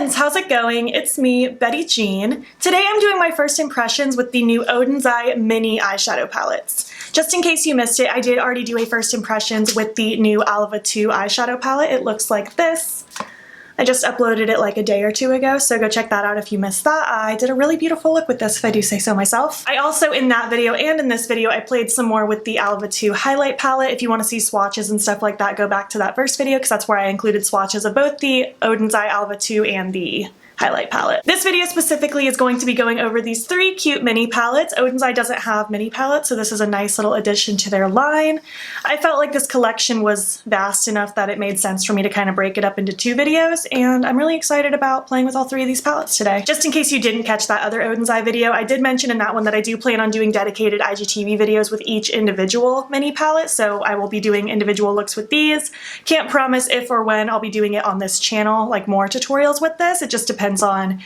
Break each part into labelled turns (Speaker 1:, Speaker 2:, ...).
Speaker 1: friends, how's it going? It's me, Betty Jean. Today I'm doing my first impressions with the new Oden's Eye mini eyeshadow palettes. Just in case you missed it, I did already do a first impressions with the new Alva 2 eyeshadow palette. It looks like this. I just uploaded it like a day or two ago, so go check that out if you missed that. I did a really beautiful look with this, if I do say so myself. I also, in that video and in this video, I played some more with the Alva 2 highlight palette. If you want to see swatches and stuff like that, go back to that first video, because that's where I included swatches of both the Oden's Eye Alva 2 and the highlight palette. This video specifically is going to be going over these three cute mini palettes. Oden's Eye doesn't have mini palettes, so this is a nice little addition to their line. I felt like this collection was vast enough that it made sense for me to kind of break it up into two videos, and I'm really excited about playing with all three of these palettes today. Just in case you didn't catch that other Oden's Eye video, I did mention in that one that I do plan on doing dedicated IGTV videos with each individual mini palette, so I will be doing individual looks with these. Can't promise if or when I'll be doing it on this channel, like more tutorials with this. It just depends on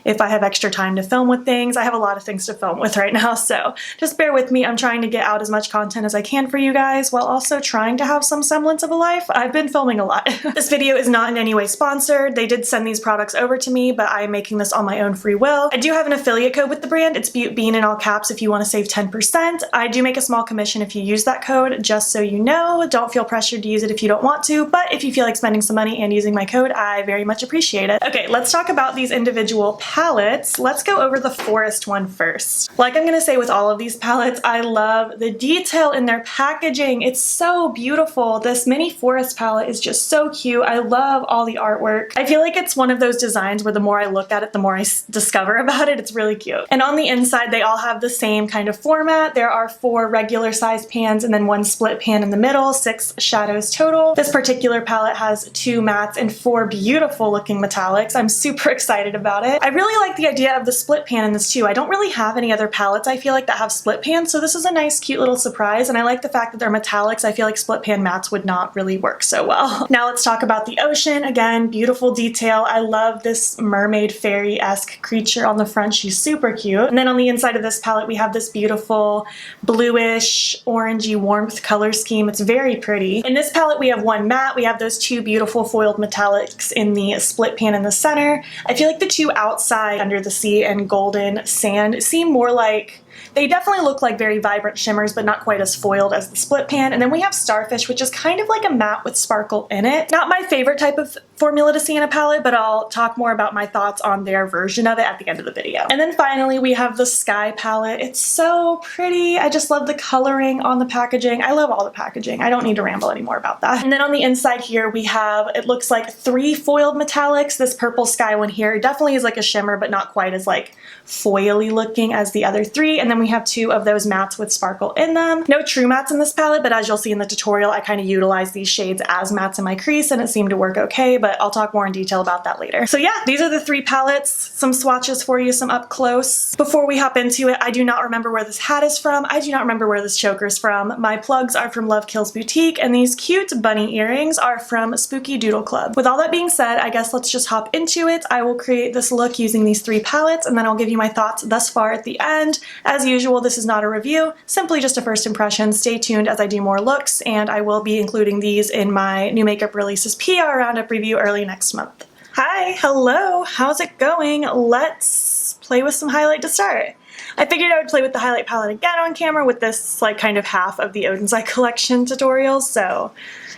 Speaker 1: if I have extra time to film with things. I have a lot of things to film with right now, so just bear with me. I'm trying to get out as much content as I can for you guys while also trying to have some semblance of a life. I've been filming a lot. This video is not in any way sponsored. They did send these products over to me, but I am making this on my own free will. I do have an affiliate code with the brand. It's BeautBean in all caps if you want to save 10%. I do make a small commission if you use that code, just so you know. Don't feel pressured to use it if you don't want to, but if you feel like spending some money and using my code, I very much appreciate it. Okay, let's talk about these individual palettes. Let's go over the forest one first. Like I'm gonna say with all of these palettes, I love the detail in their packaging. It's so beautiful. This mini forest palette is just so cute. I love all the artwork. I feel like it's one of those designs where the more I look at it, the more I discover about it. It's really cute. And on the inside, they all have the same kind of format. There are 4 regular sized pans and then 1 split pan in the middle, 6 shadows total. This particular palette has 2 mattes and 4 beautiful looking metallics. I'm super excited about it. I really like the idea of the split pan in this too. I don't really have any other palettes I feel like that have split pans, so this is a nice cute little surprise, and I like the fact that they're metallics. I feel like split pan mattes would not really work so well. Now let's talk about the ocean. Again, beautiful detail. I love this mermaid fairy-esque creature on the front. She's super cute. And then on the inside of this palette we have this beautiful bluish orangey warmth color scheme. It's very pretty. In this palette we have 1 matte. We have those 2 beautiful foiled metallics in the split pan in the center. I feel like the 2 outside, Under the Sea and Golden Sand, seem more like, they definitely look like very vibrant shimmers, but not quite as foiled as the split pan. And then we have Starfish, which is kind of like a matte with sparkle in it. Not my favorite type of formula to see in a palette, but I'll talk more about my thoughts on their version of it at the end of the video. And then finally, we have the Sky palette. It's so pretty. I just love the coloring on the packaging. I love all the packaging. I don't need to ramble anymore about that. And then on the inside here, we have, it looks like 3 foiled metallics. This purple sky one here definitely is like a shimmer, but not quite as like foily looking as the other 3. And then we have 2 of those mattes with sparkle in them. No true mattes in this palette, but as you'll see in the tutorial, I kind of utilize these shades as mattes in my crease and it seemed to work okay, but I'll talk more in detail about that later. So yeah, these are the 3 palettes, some swatches for you, some up close. Before we hop into it, I do not remember where this hat is from. I do not remember where this choker is from. My plugs are from Love Kills Boutique, and these cute bunny earrings are from Spooky Doodle Club. With all that being said, I guess let's just hop into it. I will create this look using these 3 palettes, and then I'll give you my thoughts thus far at the end. As usual, this is not a review, simply just a first impression. Stay tuned as I do more looks, and I will be including these in my new makeup releases PR roundup review early next month. Hi, hello, how's it going? Let's play with some highlight to start. I figured I would play with the highlight palette again on camera with this like kind of half of the Oden's Eye collection tutorials, so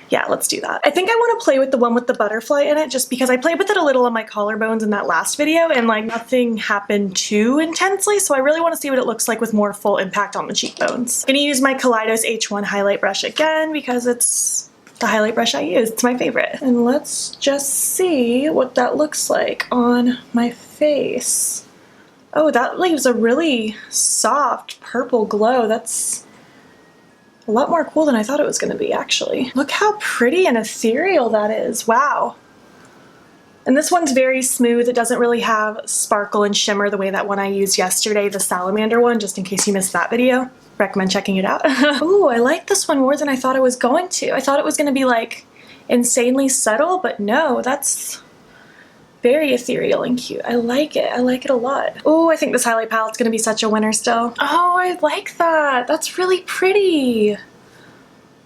Speaker 1: yeah, let's do that. I think I want to play with the one with the butterfly in it just because I played with it a little on my collarbones in that last video and like nothing happened too intensely, so I really want to see what it looks like with more full impact on the cheekbones. I'm gonna use my Kaleidos H1 highlight brush again because it's the highlight brush I use. It's my favorite. And let's just see what that looks like on my face. Oh, that leaves a really soft purple glow. That's a lot more cool than I thought it was going to be, actually. Look how pretty and ethereal that is. Wow. And this one's very smooth. It doesn't really have sparkle and shimmer the way that one I used yesterday, the salamander one, just in case you missed that video. Recommend checking it out. Ooh, I like this one more than I thought it was going to. I thought it was going to be like insanely subtle, but no, that's very ethereal and cute. I like it. I like it a lot. Oh, I think this highlight palette's going to be such a winner still. Oh, I like that. That's really pretty.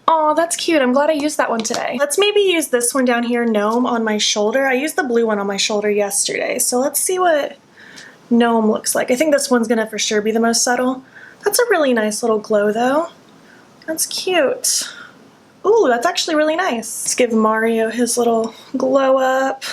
Speaker 1: Oh, that's cute. I'm glad I used that one today. Let's maybe use this one down here, Gnome, on my shoulder. I used the blue one on my shoulder yesterday, so let's see what Gnome looks like. I think this one's gonna for sure be the most subtle. That's a really nice little glow though. That's cute. Ooh, that's actually really nice. Let's give Mario his little glow up.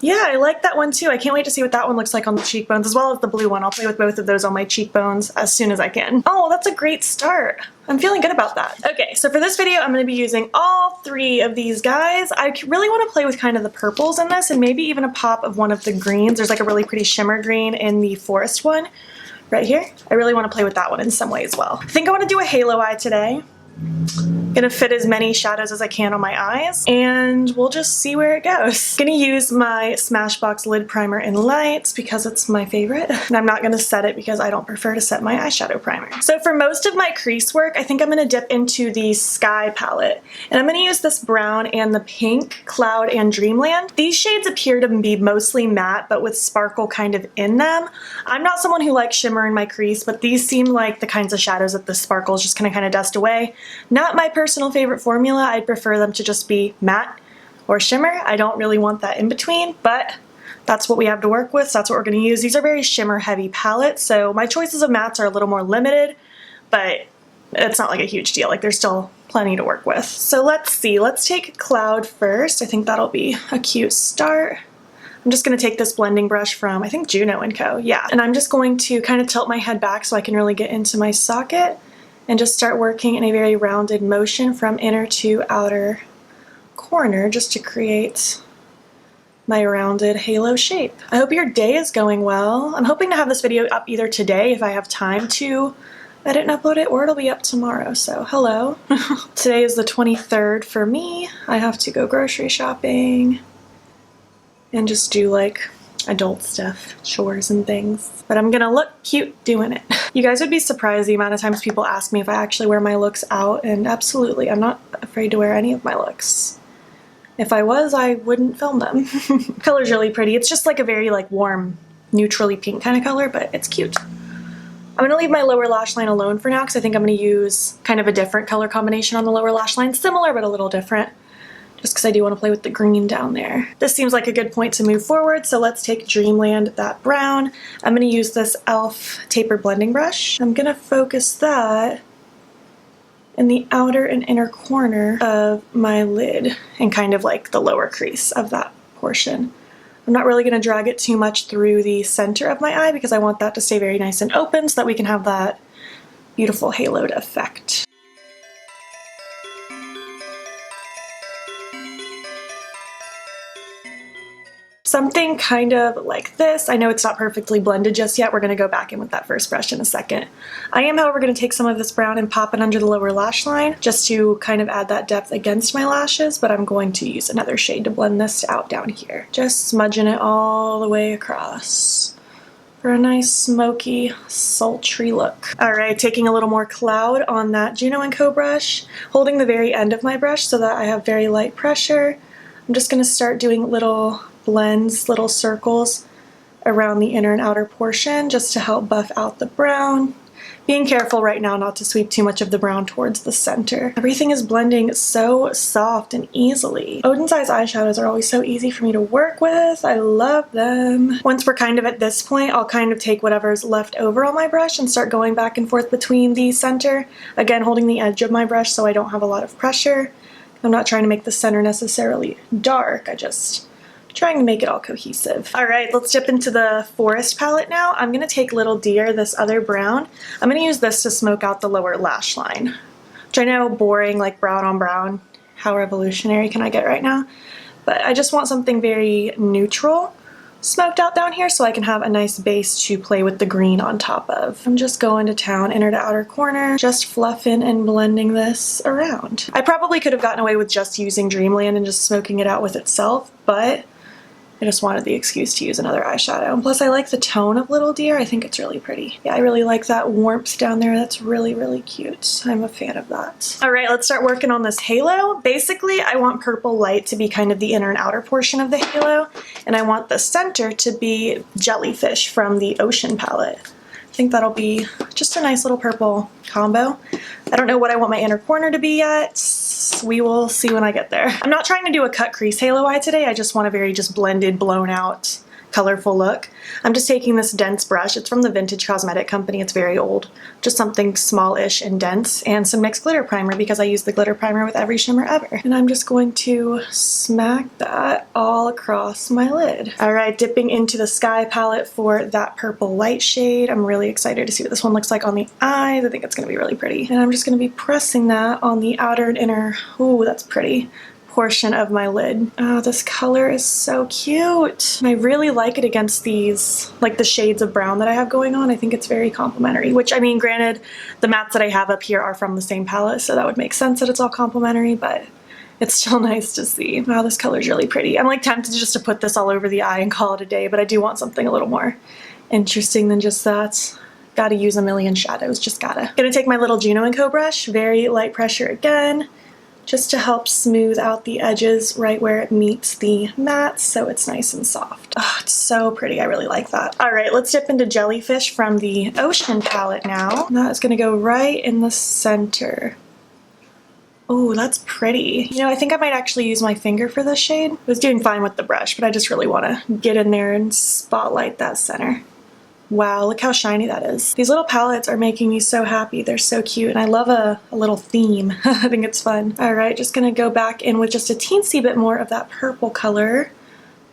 Speaker 1: Yeah, I like that one too. I can't wait to see what that one looks like on the cheekbones, as well as the blue one. I'll play with both of those on my cheekbones as soon as I can. Oh, that's a great start. I'm feeling good about that. Okay, so for this video, I'm gonna be using all three of these guys. I really wanna play with kind of the purples in this and maybe even a pop of one of the greens. There's like a really pretty shimmer green in the forest one right here. I really wanna play with that one in some way as well. I think I wanna do a halo eye today. Gonna fit as many shadows as I can on my eyes, and we'll just see where it goes. Gonna use my Smashbox lid primer in Lite because it's my favorite, and I'm not gonna set it because I don't prefer to set my eyeshadow primer. So for most of my crease work, I think I'm gonna dip into the Sky palette, and I'm gonna use this brown and the pink Cloud and Dreamland. These shades appear to be mostly matte, but with sparkle kind of in them. I'm not someone who likes shimmer in my crease, but these seem like the kinds of shadows that the sparkle is just gonna kind of dust away. Not my personal favorite formula. I'd prefer them to just be matte or shimmer. I don't really want that in between, but that's what we have to work with, so that's what we're going to use. These are very shimmer heavy palettes, so my choices of mattes are a little more limited, but it's not like a huge deal. Like, there's still plenty to work with. So let's see. Let's take Cloud first. I think that'll be a cute start. I'm just going to take this blending brush from, I think, Juno & Co. Yeah, and I'm just going to kind of tilt my head back so I can really get into my socket and just start working in a very rounded motion from inner to outer corner just to create my rounded halo shape. I hope your day is going well. I'm hoping to have this video up either today if I have time to edit and upload it, or it'll be up tomorrow, so hello. Today is the 23rd for me. I have to go grocery shopping and just do like adult stuff, chores and things. But I'm gonna look cute doing it. You guys would be surprised the amount of times people ask me if I actually wear my looks out, and absolutely, I'm not afraid to wear any of my looks. If I was, I wouldn't film them. Color's really pretty. It's just like a very like warm, neutrally pink kind of color, but it's cute. I'm gonna leave my lower lash line alone for now because I think I'm gonna use kind of a different color combination on the lower lash line. Similar, but a little different. Just because I do want to play with the green down there. This seems like a good point to move forward, so let's take Dreamland, that brown. I'm going to use this e.l.f. taper blending brush. I'm going to focus that in the outer and inner corner of my lid and kind of like the lower crease of that portion. I'm not really going to drag it too much through the center of my eye because I want that to stay very nice and open so that we can have that beautiful haloed effect. Something kind of like this. I know it's not perfectly blended just yet. We're going to go back in with that first brush in a second. I am, however, going to take some of this brown and pop it under the lower lash line just to kind of add that depth against my lashes, but I'm going to use another shade to blend this out down here. Just smudging it all the way across for a nice smoky, sultry look. All right, taking a little more Cloud on that Juno & Co brush, holding the very end of my brush so that I have very light pressure. I'm just going to start doing little blends, little circles around the inner and outer portion just to help buff out the brown. Being careful right now not to sweep too much of the brown towards the center. Everything is blending so soft and easily. Oden's Eyes eyeshadows are always so easy for me to work with. I love them. Once we're kind of at this point, I'll kind of take whatever's left over on my brush and start going back and forth between the center. Again, holding the edge of my brush so I don't have a lot of pressure. I'm not trying to make the center necessarily dark. I just trying to make it all cohesive. All right, let's dip into the Forest palette now. I'm gonna take Little Deer, this other brown. I'm gonna use this to smoke out the lower lash line, which I know boring, like brown on brown. How revolutionary can I get right now? But I just want something very neutral smoked out down here so I can have a nice base to play with the green on top of. I'm just going to town, inner to outer corner, just fluffing and blending this around. I probably could have gotten away with just using Dreamland and just smoking it out with itself, but I just wanted the excuse to use another eyeshadow. And plus I like the tone of Little Deer. I think it's really pretty. Yeah, I really like that warmth down there. That's really, really cute. I'm a fan of that. All right, let's start working on this halo. Basically, I want Purple Light to be kind of the inner and outer portion of the halo, and I want the center to be Jellyfish from the Ocean palette. I think that'll be just a nice little purple combo. I don't know what I want my inner corner to be yet. we will see when I get there. I'm not trying to do a cut crease halo eye today. I just want a very just blended, blown out, colorful look. I'm just taking this dense brush. It's from the Vintage Cosmetic Company. It's very old. Just something small-ish and dense, and some NYX Glitter Primer because I use the glitter primer with every shimmer ever. And I'm just going to smack that all across my lid. All right, dipping into the Sky palette for that purple light shade. I'm really excited to see what this one looks like on the eyes. I think it's gonna be really pretty. And I'm just gonna be pressing that on the outer and inner, ooh, that's pretty, portion of my lid. Oh, this color is so cute. And I really like it against these, like the shades of brown that I have going on. I think it's very complementary, which I mean, granted, the mattes that I have up here are from the same palette, so that would make sense that it's all complementary, but it's still nice to see. Wow, this color is really pretty. I'm like tempted just to put this all over the eye and call it a day, but I do want something a little more interesting than just that. Gotta use a million shadows, just gotta. Gonna take my little Juno & Co brush, very light pressure again, just to help smooth out the edges right where it meets the matte so it's nice and soft. Oh, it's so pretty. I really like that. All right, let's dip into Jellyfish from the Ocean palette now. That is gonna go right in the center. Oh, that's pretty. You know, I think I might actually use my finger for this shade. I was doing fine with the brush, but I just really wanna get in there and spotlight that center. Wow, look how shiny that is. These little palettes are making me so happy. They're so cute, and I love a little theme. I think it's fun. All right, just gonna go back in with just a teensy bit more of that purple color,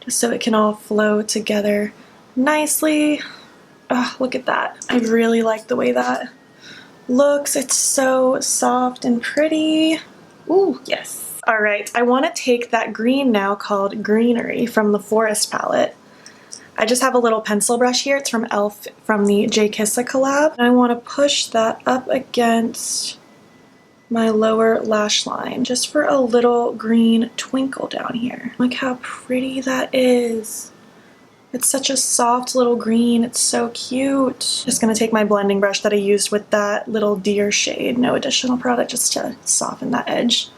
Speaker 1: just so it can all flow together nicely. Oh, look at that. I really like the way that looks. It's so soft and pretty. Ooh, yes. All right, I wanna take that green now called Greenery from the Forest palette. I just have a little pencil brush here. It's from e.l.f. from the J. Kissa collab. And I want to push that up against my lower lash line just for a little green twinkle down here. Look how pretty that is. It's such a soft little green. It's so cute. Just gonna take my blending brush that I used with that little deer shade. No additional product, just to soften that edge.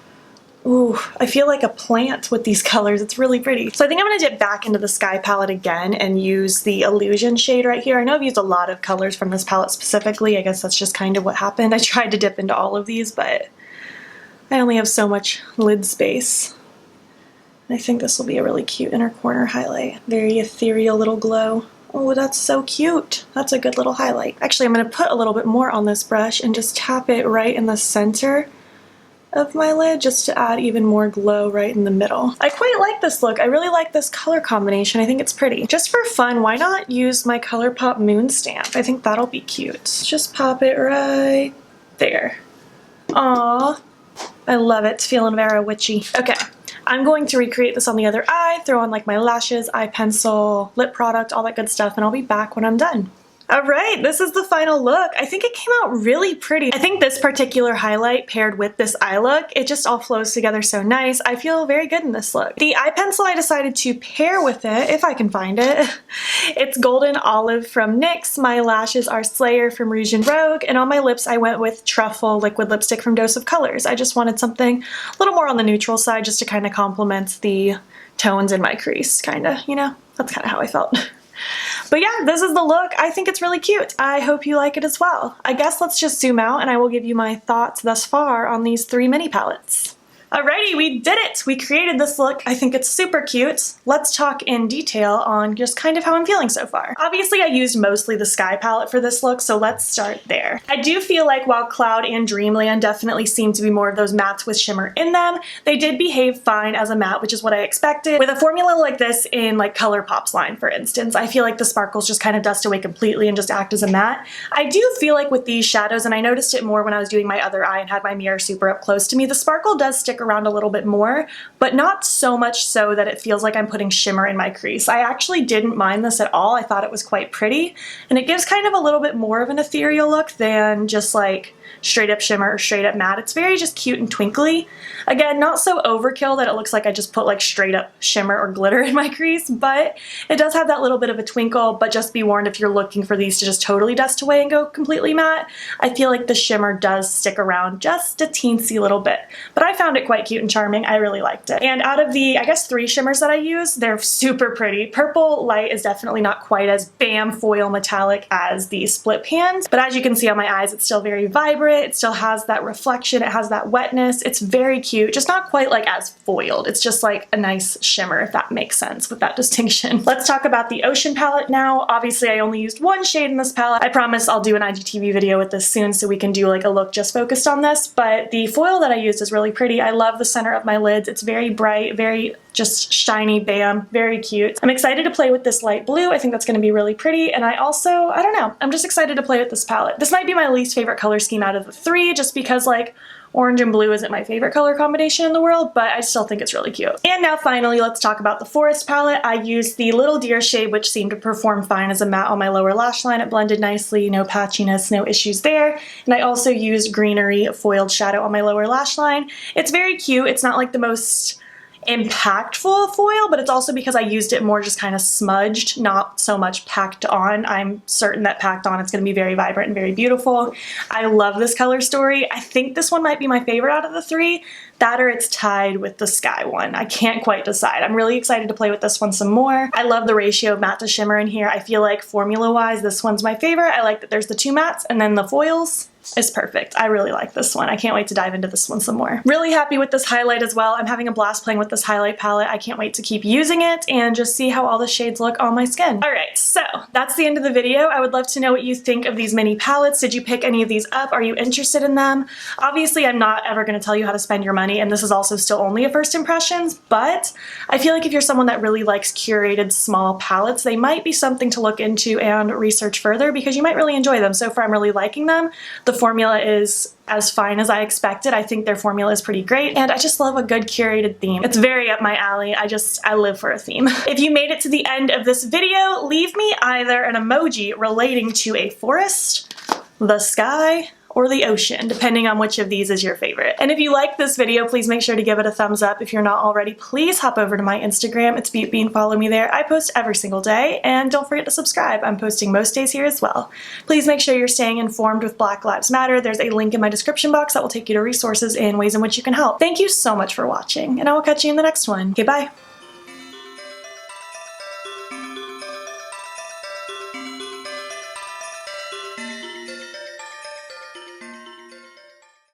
Speaker 1: Ooh, I feel like a plant with these colors. It's really pretty. So I think I'm gonna dip back into the Sky palette again and use the Illusion shade right here. I know I've used a lot of colors from this palette specifically. I guess that's just kind of what happened. I tried to dip into all of these, but I only have so much lid space. I think this will be a really cute inner corner highlight. Very ethereal little glow. Oh, that's so cute. That's a good little highlight. Actually, I'm gonna put a little bit more on this brush and just tap it right in the center of my lid just to add even more glow right in the middle. I quite like this look. I really like this color combination. I think it's pretty. Just for fun, why not use my Colourpop moon stamp? I think that'll be cute. Just pop it right there. Aww. I love it. It's feeling very witchy. Okay. I'm going to recreate this on the other eye, throw on like my lashes, eye pencil, lip product, all that good stuff, and I'll be back when I'm done. All right, this is the final look. I think it came out really pretty. I think this particular highlight paired with this eye look, it just all flows together so nice. I feel very good in this look. The eye pencil I decided to pair with it, if I can find it. It's Golden Olive from NYX. My lashes are Slayer from Rouge and Rogue, and on my lips I went with Truffle liquid lipstick from Dose of Colors. I just wanted something a little more on the neutral side just to kind of complement the tones in my crease, kind of, you know? That's kind of how I felt. But yeah, this is the look. I think it's really cute. I hope you like it as well. I guess let's just zoom out and I will give you my thoughts thus far on these 3 mini palettes. Alrighty, we did it! We created this look. I think it's super cute. Let's talk in detail on just kind of how I'm feeling so far. Obviously, I used mostly the Sky palette for this look, so let's start there. I do feel like while Cloud and Dreamland definitely seem to be more of those mattes with shimmer in them, they did behave fine as a matte, which is what I expected. With a formula like this in like Colourpop's line, for instance, I feel like the sparkles just kind of dust away completely and just act as a matte. I do feel like with these shadows, and I noticed it more when I was doing my other eye and had my mirror super up close to me, the sparkle does stick around a little bit more, but not so much so that it feels like I'm putting shimmer in my crease. I actually didn't mind this at all. I thought it was quite pretty, and it gives kind of a little bit more of an ethereal look than just like straight up shimmer or straight up matte. It's very just cute and twinkly. Again, not so overkill that it looks like I just put like straight up shimmer or glitter in my crease, but it does have that little bit of a twinkle. But just be warned, if you're looking for these to just totally dust away and go completely matte, I feel like the shimmer does stick around just a teensy little bit. But I found it quite cute and charming. I really liked it. And out of the, I guess, 3 shimmers that I use, they're super pretty. Purple Light is definitely not quite as bam foil metallic as the split pans, but as you can see on my eyes, it's still very vibrant. vibrant, it still has that reflection, it has that wetness. It's very cute, just not quite like as foiled. It's just like a nice shimmer, if that makes sense with that distinction. Let's talk about the Ocean palette now. Obviously I only used one shade in this palette. I promise I'll do an IGTV video with this soon so we can do like a look just focused on this, but the foil that I used is really pretty. I love the center of my lids. It's very bright, very just shiny, bam, very cute. I'm excited to play with this light blue. I think that's gonna be really pretty, and I don't know, I'm just excited to play with this palette. This might be my least favorite color scheme out of the three, just because like orange and blue isn't my favorite color combination in the world, but I still think it's really cute. And now finally, let's talk about the Forest palette. I used the Little Deer shade, which seemed to perform fine as a matte on my lower lash line. It blended nicely, no patchiness, no issues there. And I also used Greenery foiled shadow on my lower lash line. It's very cute. It's not like the most impactful foil, but it's also because I used it more just kind of smudged, not so much packed on. I'm certain that packed on it's going to be very vibrant and very beautiful. I love this color story. I think this one might be my favorite out of the three. That or it's tied with the Sky one. I can't quite decide. I'm really excited to play with this one some more. I love the ratio of matte to shimmer in here. I feel like formula-wise, this one's my favorite. I like that there's the two mattes and then the foils. Is perfect. I really like this one. I can't wait to dive into this one some more. Really happy with this highlight as well. I'm having a blast playing with this highlight palette. I can't wait to keep using it and just see how all the shades look on my skin. Alright, so that's the end of the video. I would love to know what you think of these mini palettes. Did you pick any of these up? Are you interested in them? Obviously, I'm not ever going to tell you how to spend your money, and this is also still only a first impressions, but I feel like if you're someone that really likes curated small palettes, they might be something to look into and research further because you might really enjoy them. So far, I'm really liking them. The formula is as fine as I expected. I think their formula is pretty great, and I just love a good curated theme. It's very up my alley. I live for a theme. If you made it to the end of this video, leave me either an emoji relating to a forest, the sky, or the ocean, depending on which of these is your favorite. And if you like this video, please make sure to give it a thumbs up. If you're not already, please hop over to my Instagram. It's Beauty and follow me there. I post every single day, and don't forget to subscribe. I'm posting most days here as well. Please make sure you're staying informed with Black Lives Matter. There's a link in my description box that will take you to resources and ways in which you can help. Thank you so much for watching, and I will catch you in the next one. Okay, bye.